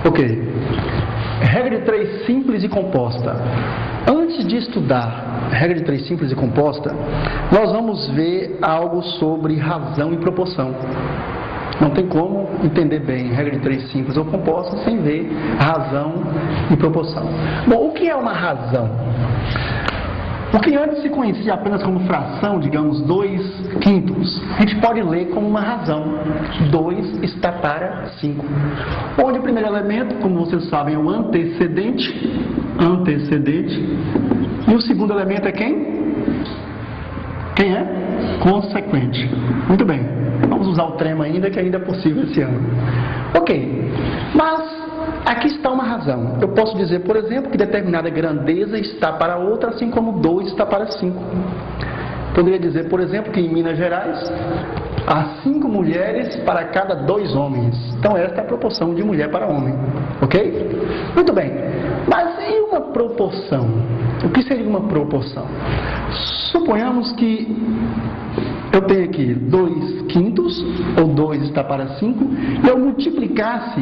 Ok. Regra de 3 simples e composta. Antes de estudar regra de 3 simples e composta, nós vamos ver algo sobre razão e proporção. Não tem como entender bem regra de 3 simples ou composta sem ver razão e proporção. Bom, o que é uma razão? O que antes se conhecia apenas como fração, digamos 2/5, a gente pode ler como uma razão. 2 está para 5. Onde o primeiro elemento, como vocês sabem, é o antecedente, e o segundo elemento é quem? Quem é? Consequente. Muito bem. Vamos usar o trema ainda, que ainda é possível esse ano. Ok. Mas aqui está uma razão. Eu posso dizer, por exemplo, que determinada grandeza está para outra, assim como 2 está para 5. Poderia dizer, por exemplo, que em Minas Gerais há 5 mulheres para cada 2 homens. Então esta é a proporção de mulher para homem. Ok? Muito bem. Mas e uma proporção? O que seria uma proporção? Suponhamos que eu tenho aqui 2/5, ou 2 está para 5, e eu multiplicasse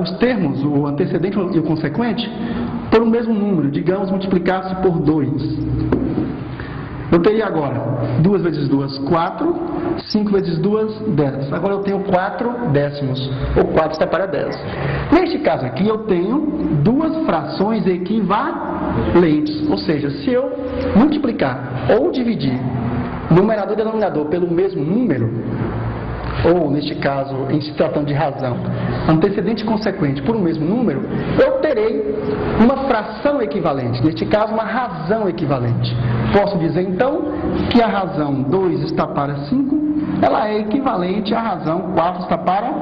os termos, o antecedente e o consequente, por um mesmo número, digamos, multiplicasse por 2. Eu teria agora 2 vezes 2, 4, 5 vezes 2, 10. Agora eu tenho 4 décimos, ou 4 está para 10. Neste caso aqui eu tenho 2 frações equivalentes, ou seja, se eu multiplicar ou dividir numerador e denominador pelo mesmo número, ou neste caso, em se tratando de razão, antecedente e consequente por um mesmo número, eu terei uma fração equivalente, neste caso uma razão equivalente. Posso dizer então que a razão 2 está para 5, ela é equivalente à razão 4 está para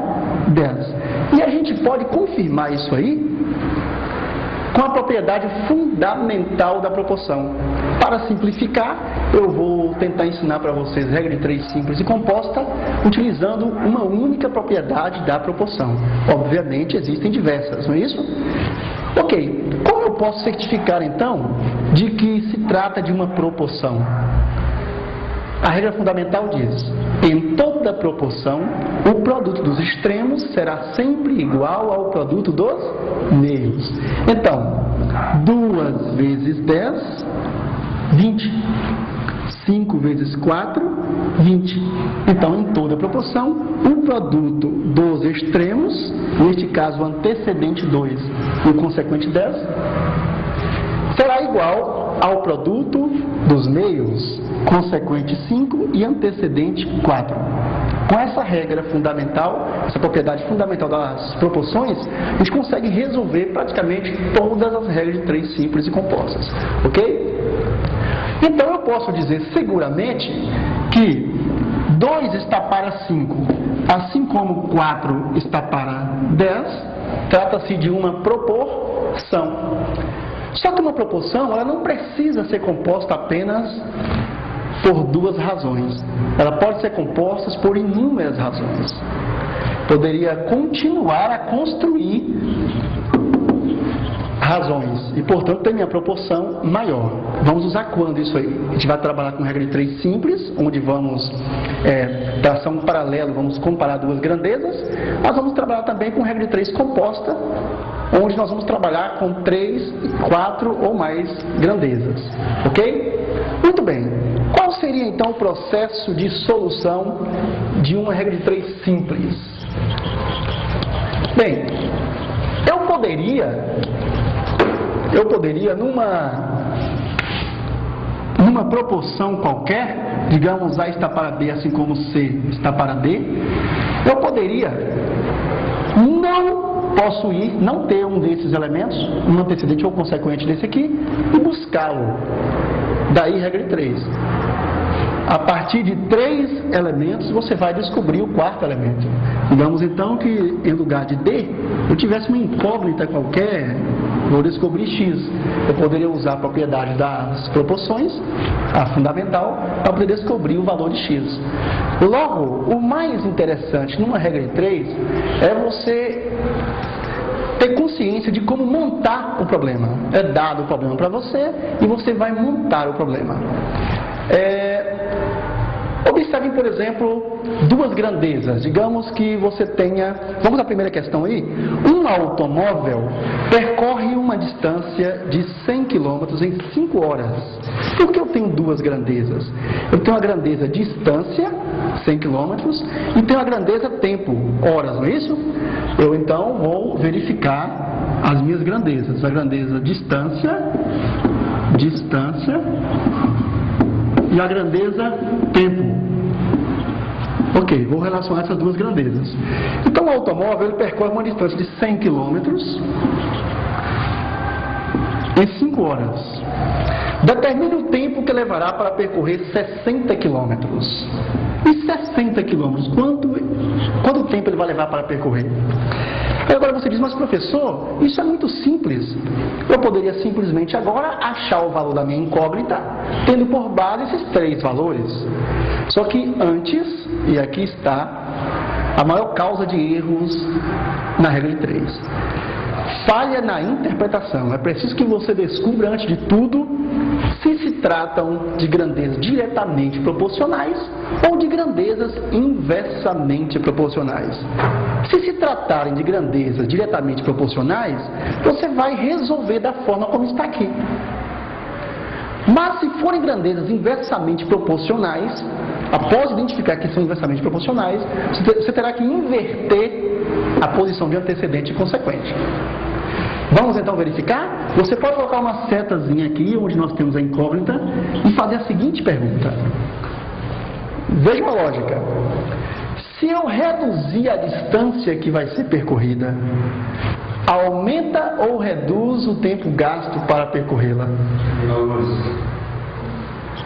10. E a gente pode confirmar isso aí com a propriedade fundamental da proporção. Para simplificar, eu vou tentar ensinar para vocês regra de 3 simples e composta, utilizando uma única propriedade da proporção. Obviamente existem diversas, não é isso? Ok, como eu posso certificar então de que se trata de uma proporção? A regra fundamental diz: em toda proporção, o produto dos extremos será sempre igual ao produto dos meios. Então, 2 vezes 10, 20. 5 vezes 4, 20. Então, em toda proporção, o produto dos extremos, neste caso o antecedente 2 e o consequente 10, será igual ao produto dos meios, consequente 5 e antecedente 4. Com essa regra fundamental, essa propriedade fundamental das proporções, a gente consegue resolver praticamente todas as regras de 3 simples e compostas. Ok? Então eu posso dizer seguramente que 2 está para 5, assim como 4 está para 10, trata-se de uma proporção. Só que uma proporção, ela não precisa ser composta apenas por 2 razões. Ela pode ser composta por inúmeras razões. Poderia continuar a construir razões e, portanto, ter minha proporção maior. Vamos usar quando isso aí? A gente vai trabalhar com regra de 3 simples, onde vamos traçar um paralelo, vamos comparar 2 grandezas. Nós vamos trabalhar também com regra de 3 composta, onde nós vamos trabalhar com 3, 4 ou mais grandezas. Ok? Muito bem. Qual seria então o processo de solução de uma regra de 3 simples? Bem, eu poderia numa proporção qualquer, digamos A está para B, assim como C está para D, eu poderia não ter um desses elementos, um antecedente ou consequente desse aqui, e buscá-lo. Daí regra de 3. A partir de 3 elementos, você vai descobrir o 4º elemento. Digamos então que em lugar de D, eu tivesse uma incógnita qualquer, vou descobrir X. Eu poderia usar a propriedade das proporções, a fundamental, para poder descobrir o valor de X. Logo, o mais interessante numa regra de 3 é você ter consciência de como montar o problema. É dado o problema para você e você vai montar o problema. Observem, por exemplo, duas grandezas. Digamos que você tenha, vamos à primeira questão aí, um automóvel percorre uma distância de 100 km em 5 horas. Por que eu tenho duas grandezas? Eu tenho a grandeza distância, 100 km, e tenho a grandeza tempo, horas, não é isso? Eu então vou verificar as minhas grandezas. A grandeza distância e a grandeza tempo. Ok, vou relacionar essas duas grandezas. Então o automóvel ele percorre uma distância de 100 km em 5 horas. Determine o tempo que levará para percorrer 60 km. E 60 km, quanto tempo ele vai levar para percorrer? Agora você diz, mas professor, isso é muito simples. Eu poderia simplesmente agora achar o valor da minha incógnita, tendo por base esses 3 valores. Só que antes, e aqui está a maior causa de erros na regra de 3. Falha na interpretação. É preciso que você descubra antes de tudo se tratam de grandezas diretamente proporcionais ou de grandezas inversamente proporcionais. Se tratarem de grandezas diretamente proporcionais, você vai resolver da forma como está aqui. Mas se forem grandezas inversamente proporcionais, após identificar que são inversamente proporcionais, você terá que inverter a posição de antecedente e consequente. Vamos então verificar? Você pode colocar uma setazinha aqui, onde nós temos a incógnita, e fazer a seguinte pergunta. Veja a lógica. Se eu reduzir a distância que vai ser percorrida, aumenta ou reduz o tempo gasto para percorrê-la?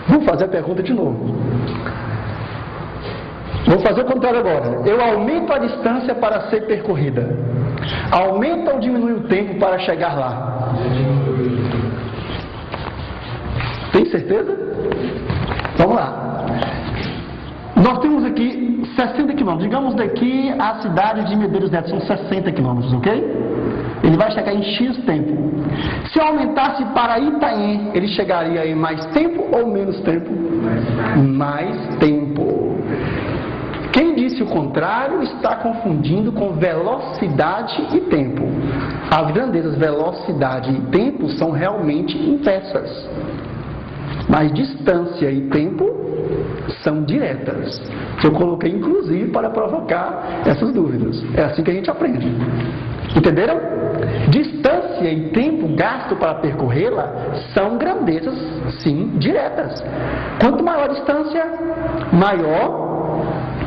Vou fazer a pergunta de novo. Vou fazer o contrário agora. Eu aumento a distância para ser percorrida. Aumenta ou diminui o tempo para chegar lá? Tem certeza? Vamos lá. Nós temos aqui 60 km. Digamos daqui à cidade de Medeiros Neto são 60 km, ok? Ele vai chegar em X tempo. Se eu aumentasse para Itaém, ele chegaria em mais tempo ou menos tempo? Mais tempo. Quem disse o contrário está confundindo com velocidade e tempo. As grandezas velocidade e tempo são realmente inversas. Mas distância e tempo são diretas. Eu coloquei inclusive para provocar essas dúvidas. É assim que a gente aprende. Entenderam? Distância e tempo gasto para percorrê-la são grandezas, sim, diretas. Quanto maior a distância, maior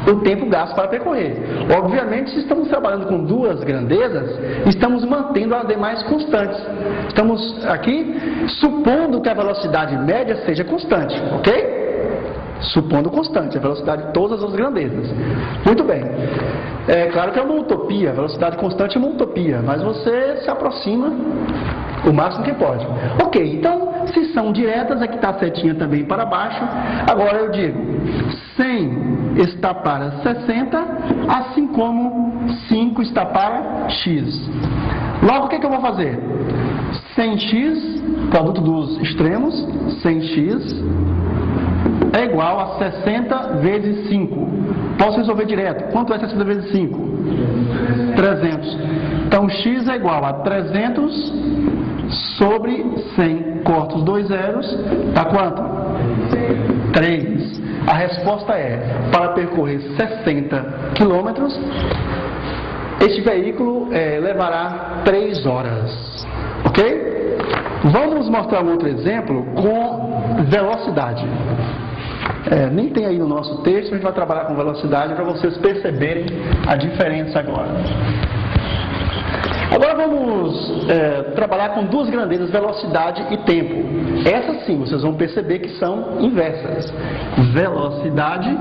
o tempo gasto para percorrer. Obviamente, se estamos trabalhando com duas grandezas, estamos mantendo as demais constantes. Estamos aqui supondo que a velocidade média seja constante, ok? Supondo constante, a velocidade de todas as grandezas. Muito bem. É claro que é uma utopia, a velocidade constante é uma utopia, mas você se aproxima o máximo que pode. Ok, então, se são diretas, aqui está a setinha também para baixo. Agora eu digo, 100 está para 60, assim como 5 está para x. Logo, o que eu vou fazer? 100x, produto dos extremos, 100x é igual a 60 vezes 5. Posso resolver direto. Quanto é 60 vezes 5? 300. Então, x é igual a 300 sobre 100. Corta os 2 zeros. Dá quanto? 3. A resposta é, para percorrer 60 km, este veículo levará 3 horas. Ok? Vamos mostrar um outro exemplo com velocidade. Nem tem aí no nosso texto, a gente vai trabalhar com velocidade para vocês perceberem a diferença agora. Agora vamos trabalhar com duas grandezas, velocidade e tempo. Essas sim, vocês vão perceber que são inversas. Velocidade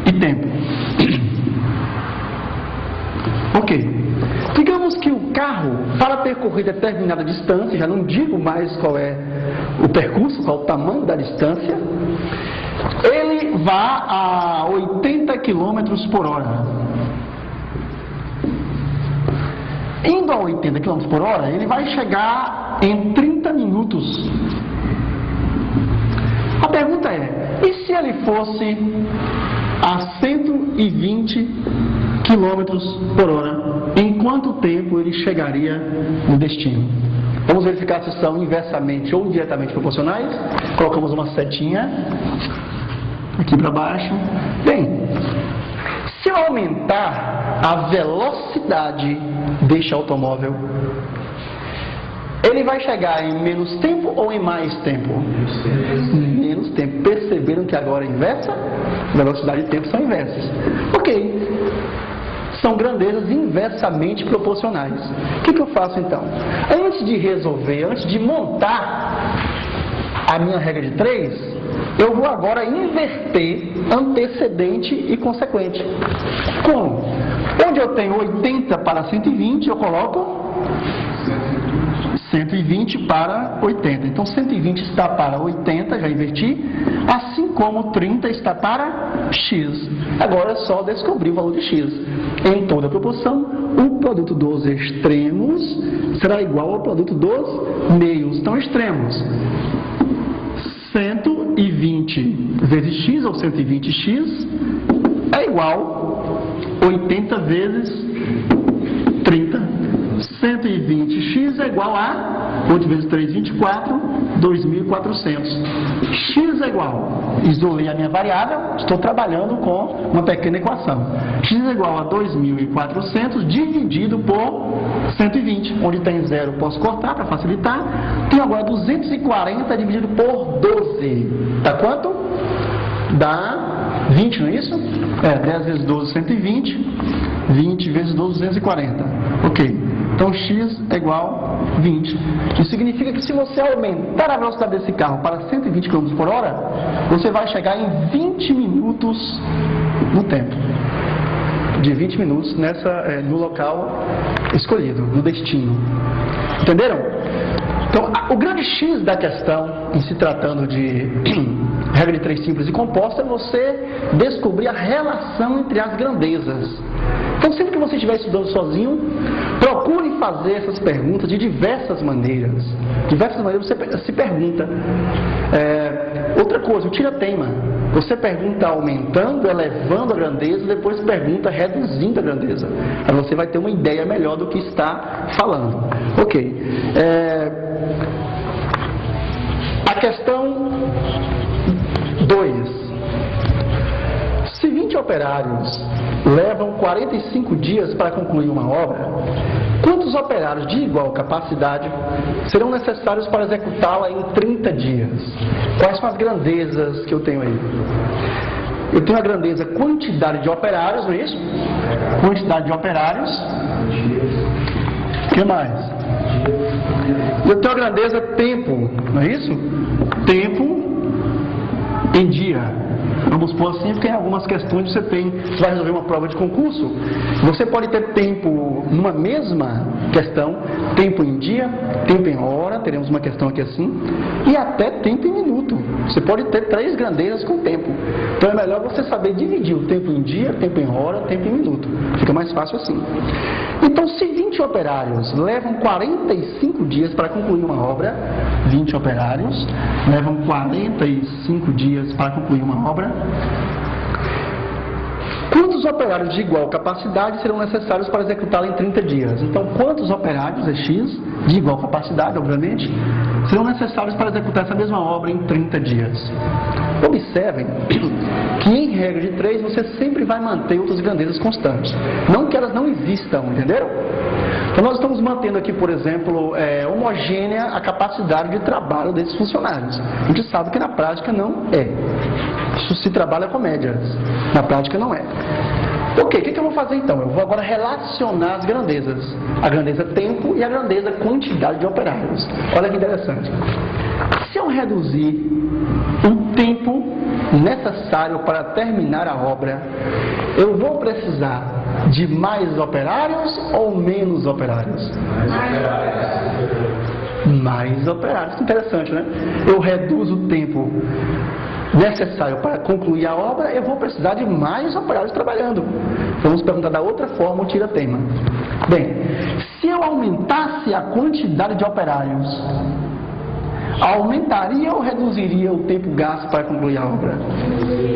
e tempo. Ok. Digamos que o carro, para percorrer determinada distância, já não digo mais qual é o percurso, qual é o tamanho da distância, ele vá a 80 km por hora. Indo a 80 km por hora, ele vai chegar em 30 minutos. A pergunta é, e se ele fosse a 120 km por hora, em quanto tempo ele chegaria no destino? Vamos verificar se são inversamente ou diretamente proporcionais. Colocamos uma setinha aqui para baixo. Bem, se eu aumentar a velocidade deste automóvel, ele vai chegar em menos tempo ou em mais tempo? Menos tempo. Perceberam que agora é inversa? Velocidade e tempo são inversas. Ok. São grandezas inversamente proporcionais. O que eu faço então? Antes de resolver, antes de montar a minha regra de 3, eu vou agora inverter antecedente e consequente. Como? Onde eu tenho 80 para 120, eu coloco 120 para 80. Então 120 está para 80, já inverti, assim como 30 está para x. Agora é só descobrir o valor de x. Em toda proporção, o produto dos extremos será igual ao produto dos meios. Então, extremos. 120 vezes x, ou 120x, é igual a 80 vezes 30. 120x é igual a 8 vezes 3, 24, 2.400. X é igual, isolei a minha variável, estou trabalhando com uma pequena equação. X é igual a 2.400 dividido por 120, onde tem zero posso cortar para facilitar. Tenho agora 240 dividido por 12. Dá quanto? Dá 20, não é isso? 10 vezes 12, 120. 20 vezes 12, 240. Ok. Então, x é igual a 20. Isso significa que se você aumentar a velocidade desse carro para 120 km por hora, você vai chegar em 20 minutos no tempo. De 20 minutos no local escolhido, no destino. Entenderam? Então, o grande X da questão, em se tratando de regra de 3 simples e composta, é você descobrir a relação entre as grandezas. Então, sempre que você estiver estudando sozinho, procure fazer essas perguntas de diversas maneiras. Diversas maneiras você se pergunta. Outra coisa, o tira-tema. Você pergunta aumentando, elevando a grandeza, depois pergunta reduzindo a grandeza. Aí você vai ter uma ideia melhor do que está falando. Ok. A questão 2. Se 20 operários levam 45 dias para concluir uma obra, quantos operários de igual capacidade serão necessários para executá-la em 30 dias? Quais são as grandezas que eu tenho aí? Eu tenho a grandeza quantidade de operários, não é isso? Quantidade de operários. O que mais? Eu tenho a grandeza tempo, não é isso? Tempo em dia. Vamos supor assim, porque em algumas questões você vai resolver uma prova de concurso, você pode ter tempo numa mesma questão, tempo em dia, tempo em hora, teremos uma questão aqui assim, e até tempo em minuto. Você pode ter 3 grandezas com tempo. Então é melhor você saber dividir o tempo em dia, tempo em hora, tempo em minuto. Fica mais fácil assim. Então, se 20 operários levam 45 dias para concluir uma obra, 20 operários levam 45 dias para concluir uma obra, quantos operários de igual capacidade serão necessários para executá-la em 30 dias? Então, quantos operários, é X, de igual capacidade, obviamente, serão necessários para executar essa mesma obra em 30 dias? Observem que em regra de 3 você sempre vai manter outras grandezas constantes. Não que elas não existam, entenderam? Então nós estamos mantendo aqui, por exemplo, homogênea a capacidade de trabalho desses funcionários. A gente sabe que na prática não é. Isso se trabalha com médias. Na prática não é. Ok, o que eu vou fazer então? Eu vou agora relacionar as grandezas. A grandeza tempo e a grandeza quantidade de operários. Olha que interessante. Se eu reduzir o tempo necessário para terminar a obra, eu vou precisar de mais operários ou menos operários? Mais operários. Interessante, né? Eu reduzo o tempo necessário para concluir a obra, eu vou precisar de mais operários trabalhando. Vamos perguntar da outra forma o tira-tema. Bem, se eu aumentasse a quantidade de operários, aumentaria ou reduziria o tempo gasto para concluir a obra?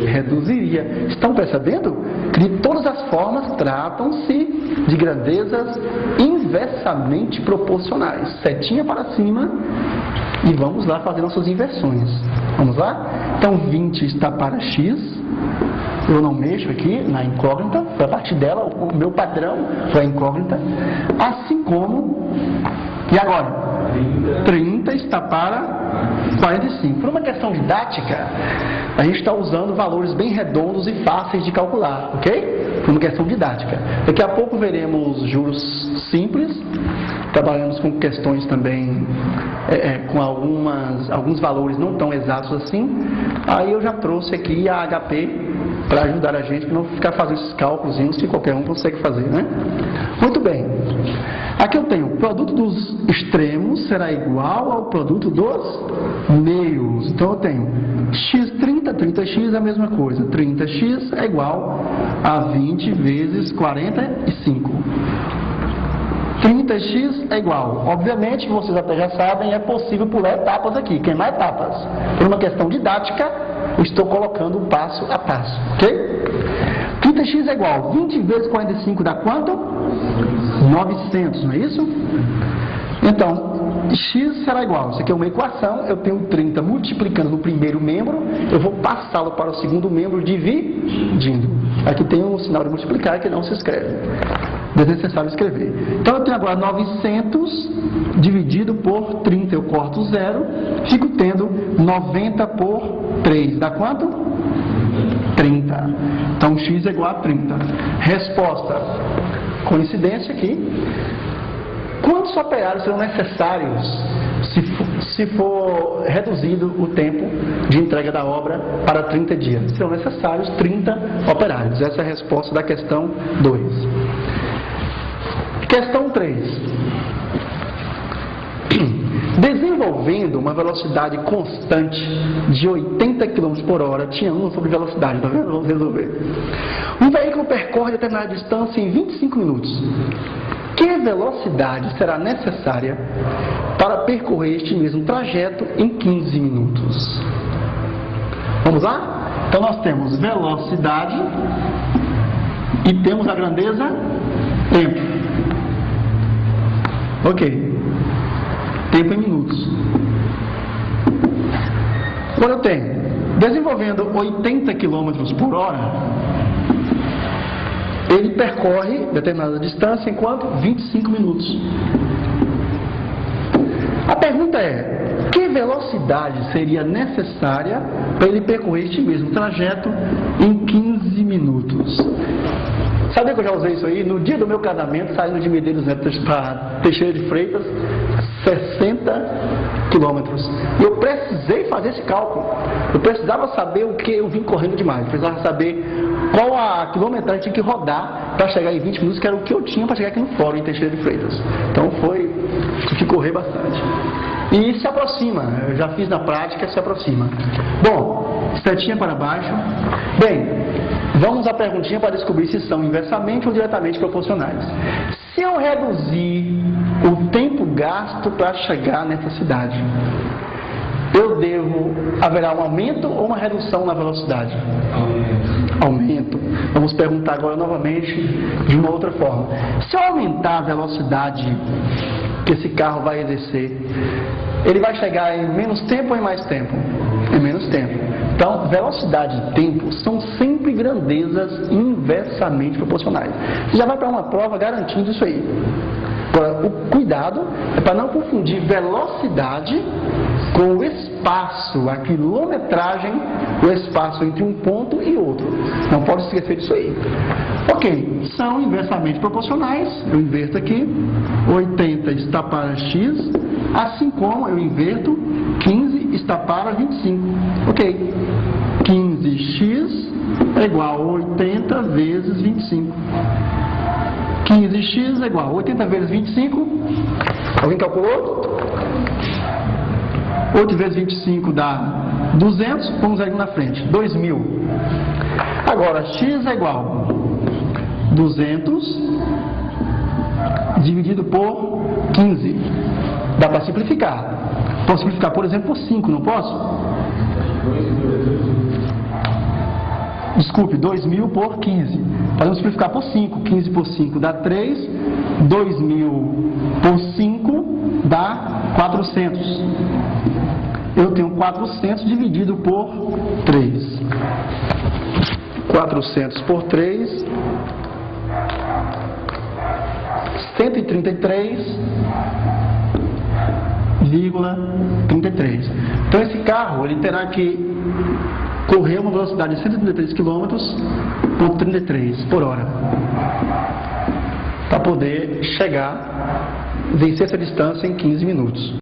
Reduziria. Estão percebendo? De todas as formas, tratam-se de grandezas inversamente proporcionais. Setinha para cima e vamos lá fazer nossas inversões. Vamos lá? Então, 20 está para x. Eu não mexo aqui na incógnita, a partir dela, o meu padrão foi a incógnita. Assim como, e agora? 30 está para 45. Por uma questão didática, a gente está usando valores bem redondos e fáceis de calcular, ok? Por uma questão didática. Daqui a pouco veremos juros simples, trabalhamos com questões também com alguns valores não tão exatos assim. Aí eu já trouxe aqui a HP para ajudar a gente, para não ficar fazendo esses cálculos que qualquer um consegue fazer, né? Muito bem. Aqui eu tenho o produto dos extremos será igual ao produto dos meios. Então eu tenho x30, 30x é a mesma coisa. 30x é igual a 20 vezes 45. 30x é igual. Obviamente, vocês até já sabem, é possível pular etapas aqui, queimar etapas. Por uma questão didática, eu estou colocando passo a passo, ok? 30x é igual. 20 vezes 45 dá quanto? 900, não é isso? Então, x será igual. Isso aqui é uma equação. Eu tenho 30 multiplicando no primeiro membro, eu vou passá-lo para o segundo membro dividindo. Aqui tem um sinal de multiplicar que não se escreve. Desnecessário escrever. Então eu tenho agora 900 dividido por 30. Eu corto 0, fico tendo 90 por 3. Dá quanto? 30. Então x é igual a 30. Resposta. Coincidência aqui. Quantos operários serão necessários se for reduzido o tempo de entrega da obra para 30 dias? Serão necessários 30 operários. Essa é a resposta da questão 2. Questão 3. Desenvolvendo uma velocidade constante de 80 km por hora, tinha uma sobre velocidade, tá vendo? Vamos resolver. Um veículo percorre determinada distância em 25 minutos. Que velocidade será necessária para percorrer este mesmo trajeto em 15 minutos? Vamos lá? Então nós temos velocidade e temos a grandeza tempo. Ok. Tempo em minutos. Quando eu tenho desenvolvendo 80 km por hora, ele percorre determinada distância em quanto? 25 minutos. A pergunta é, que velocidade seria necessária para ele percorrer este mesmo trajeto em 15 minutos? Sabe que eu já usei isso aí? No dia do meu casamento, saindo de Medeiros Neto para Teixeira de Freitas, 60 quilômetros. E eu precisei fazer esse cálculo. Eu precisava saber o que eu vim correndo demais. Eu precisava saber qual a quilometragem tinha que rodar para chegar em 20 minutos, que era o que eu tinha para chegar aqui no fórum em Teixeira de Freitas. Então tive que correr bastante. E se aproxima, eu já fiz na prática, se aproxima. Bom, setinha para baixo. Bem, vamos à perguntinha para descobrir se são inversamente ou diretamente proporcionais. Se eu reduzir o tempo gasto para chegar nessa cidade, haverá um aumento ou uma redução na velocidade? Aumento. Vamos perguntar agora novamente de uma outra forma. Se eu aumentar a velocidade que esse carro vai exercer, ele vai chegar em menos tempo ou em mais tempo? Em menos tempo. Então, velocidade e tempo são sempre grandezas inversamente proporcionais. Você já vai para uma prova garantindo isso aí. Agora, o cuidado é para não confundir velocidade com o espaço, a quilometragem, o espaço entre um ponto e outro. Não pode esquecer disso aí. Ok, são inversamente proporcionais. Eu inverto aqui. 80 está para x, assim como eu inverto 15 está para 25. Ok, 15x é igual a 80 vezes 25. 15x é igual a 80 vezes 25. Alguém calculou? 8 vezes 25 dá 200. Vamos ali na frente. 2.000. Agora, x é igual a 200 dividido por 15. Dá para simplificar. Posso simplificar, por exemplo, por 5, não posso? Desculpe, 2.000 por 15. Podemos simplificar por 5. 15 por 5 dá 3. 2.000 por 5 dá 400. Eu tenho 400 dividido por 3. 400 por 3, 133,33. Então esse carro ele terá que correr uma velocidade de 133 km por 33 por hora para poder chegar, vencer essa distância em 15 minutos.